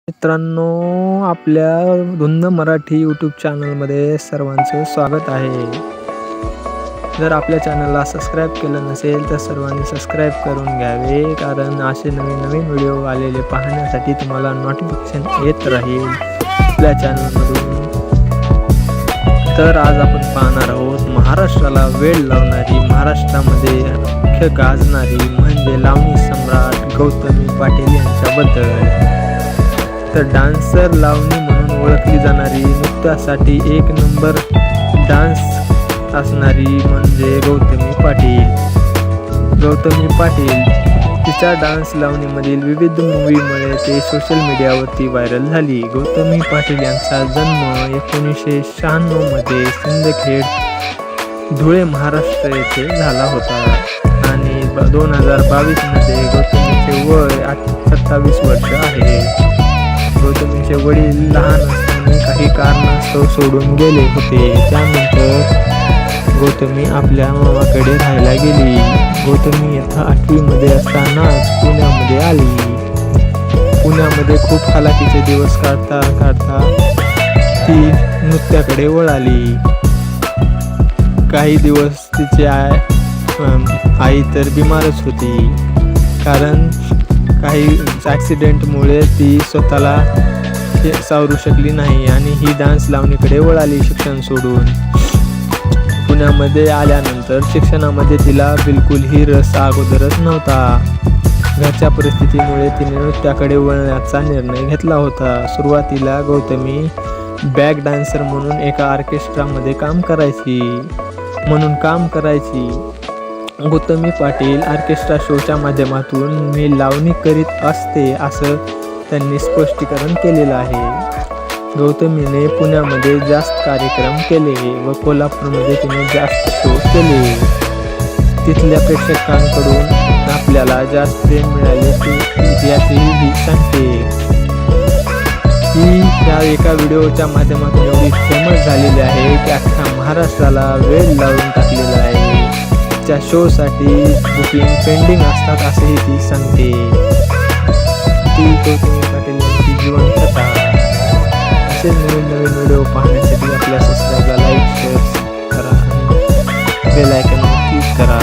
मित्रांनो, आपल्या धुंद मराठी यूट्यूब चॅनलमध्ये सर्वांचं स्वागत आहे. जर आपल्या चॅनलला सबस्क्राईब केलं नसेल तर सर्वांनी सबस्क्राईब करून घ्यावे, कारण असे नवीन व्हिडिओ आलेले पाहण्यासाठी तुम्हाला नोटिफिकेशन येत राहील आपल्या चॅनलमधून. तर आज आपण पाहणार आहोत महाराष्ट्राला वेळ लावणारी, महाराष्ट्रामध्ये मुख्य गाजणारी म्हणजे लावणी सम्राट गौतमी पाटील यांच्याबद्दल. तर डान्सर लावणी म्हणून ओळखली जाणारी, नृत्यासाठी एक नंबर डान्स असणारी म्हणजे गौतमी पाटील. तिच्या डान्स लावणीमधील विविध मूवीमुळे ते सोशल मीडियावरती व्हायरल झाली. गौतमी पाटील यांचा जन्म 1996 मध्ये सिंदखेड, धुळे, महाराष्ट्र येथे झाला होता आणि 2022 मध्ये गौतमीचे वय 27 वर्ष आहे. गौतमीचे वडील लहान असताना काही कारणास्तव सोडून गेले होते. त्यानंतर गौतमी आपल्या मामाकडे राहायला गेली. गौतमी इयत्ता 8वी मध्ये असतानाच पुण्यामध्ये आली. पुण्यामध्ये खूप हालाकीचे दिवस काढता ती नृत्याकडे वळाली. काही दिवस तिची आई तर बिमारच होती, कारण काही ॲक्सिडेंटमुळे ती स्वतःला सावरू शकली नाही आणि ही डान्स लावणीकडे वळाली शिक्षण सोडून. पुण्यामध्ये आल्यानंतर शिक्षणामध्ये तिला बिलकुलही रस अगोदरच नव्हता. घरच्या परिस्थितीमुळे तिने नृत्याकडे वळण्याचा निर्णय घेतला होता. सुरुवातीला गौतमी बॅक डान्सर म्हणून एका ऑर्केस्ट्रामध्ये काम करायची. गौतमी पाटील ऑर्केस्ट्रा शोच्या माध्यमातून मी लावणी करीत असते असं त्यांनी स्पष्टीकरण केलेलं आहे. गौतमीने पुण्यामध्ये जास्त कार्यक्रम केले व कोल्हापूरमध्ये तिने जास्त शो केले. तिथल्या प्रेक्षकांकडून आपल्याला जास्त प्रेम मिळाले याचीही ही सांगते. ही त्या एका व्हिडिओच्या माध्यमातून एवढी फेमस झालेली आहे की अख्ख्या महाराष्ट्राला वेळ लावून टाकलेला आहे. च्या शोसाठी बुकिंग पेंडिंग असतात असेही ती सांगते. ती गौतमी पाटील यांची जीवन कथा. असे नवीन व्हिडिओ पाहण्यासाठी आपल्या सबस्क्राईबला लाईक, शेअर करा आणि बेल आयकॉनवर क्लिक करा.